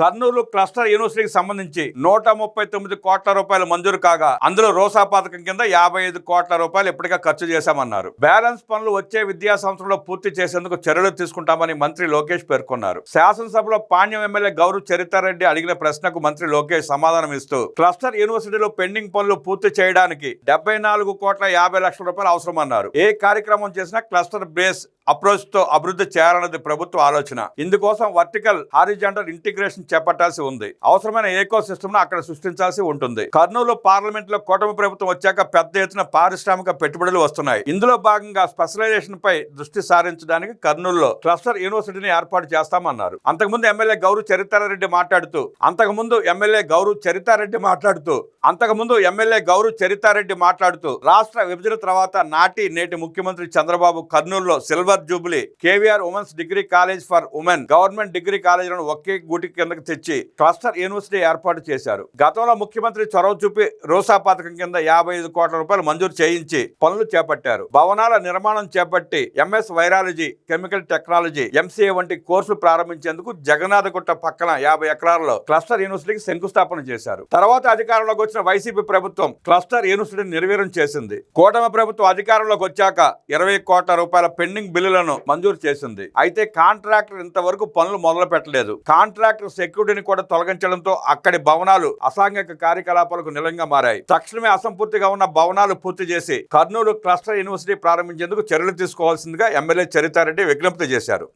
Kurnool cluster యూనివర్సిటీకి సంబంధించి 139 కోట్ల రూపాయలు మంజూరు కాగా అందులో రోసా పథకం కింద 55 కోట్ల రూపాయలు ఇప్పటికే ఖర్చు చేశామన్నారు. బ్యాలెన్స్ పనులు వచ్చే విద్యా సంవత్సరంలో పూర్తి చేసేందుకు చర్యలు తీసుకుంటామని మంత్రి లోకేష్ పేర్కొన్నారు. శాసనసభలో పాణ్యం ఎమ్మెల్యే గౌరు చరితారెడ్డి అడిగిన ప్రశ్నకు మంత్రి లోకేష్ సమాధానం ఇస్తూ క్లస్టర్ యూనివర్సిటీలో పెండింగ్ పనులు పూర్తి చేయడానికి 74 కోట్ల 50 లక్షల రూపాయలు అవసరమన్నారు. ఏ కార్యక్రమం చేసినా క్లస్టర్ బేస్ అప్రోచ్ తో అభివృద్ధి చేయాలన్నది ప్రభుత్వ ఆలోచన. ఇందుకోసం వర్టికల్ హారిజాంటల్ ఇంటిగ్రేషన్ చేపట్టాల్సి ఉంది. అవసరమైన ఏకో సిస్టమ్ ను అక్కడ సృష్టించాల్సి ఉంటుంది. కర్నూలు పార్లమెంట్ లో కూటమి ప్రభుత్వం వచ్చాక పెద్ద ఎత్తున పారిశ్రామిక పెట్టుబడులు వస్తున్నాయి. ఇందులో భాగంగా స్పెషలైజేషన్ పై దృష్టి సారించడానికి కర్నూలులో క్లస్టర్ యూనివర్సిటీని ఏర్పాటు చేస్తామన్నారు. అంతకుముందు ఎమ్మెల్యే గౌరు చరితారెడ్డి మాట్లాడుతూ రాష్ట్ర విభజన తర్వాత నాటి నేటి ముఖ్యమంత్రి చంద్రబాబు కర్నూలులో silver jubilee, KVR women's degree college for women, government degree కాలేజీలను ఒకే గూటి కిందకు తెచ్చి క్లస్టర్ యూనివర్సిటీ ఏర్పాటు చేశారు. గతంలో ముఖ్యమంత్రి చొరవ చూపి రోసా పథకం కింద 55 కోట్ల రూపాయలు మంజూరు చేయించి పనులు చేపట్టారు. భవనాల నిర్మాణం చేపట్టి MS virology, chemical technology, MCA వంటి కోర్సులు ప్రారంభించేందుకు జగన్నాథగుట్ట పక్కన 50 ఎకరాల్లో క్లస్టర్ యూనివర్సిటీకి శంకుస్థాపన చేశారు. తర్వాత అధికారంలోకి వచ్చిన వైసీపీ ప్రభుత్వం క్లస్టర్ యూనివర్సిటీని నిర్వీర్యం చేసింది. కూటమి ప్రభుత్వం అధికారంలోకి వచ్చాక 20 కోట్ల రూపాయల పెండింగ్ బిల్లులను మంజూరు చేసింది. అయితే కాంట్రాక్టర్ ఇంతవరకు పనులు మొదలు పెట్టలేదు. కాంట్రాక్టర్ సెక్యూరిటీని కూడా తొలగించడంతో అక్కడి భవనాలు అసాంఘిక కార్యకలాపాలకు నిలయంగా మారాయి. తక్షణమే అసంపూర్తిగా ఉన్న భవనాలు పూర్తి చేసి కర్నూలు క్లస్టర్ యూనివర్సిటీ ప్రారంభించేందుకు చర్యలు తీసుకోవాల్సిందిగా ఎమ్మెల్యే చరితారెడ్డి విజ్ఞప్తి చేశారు.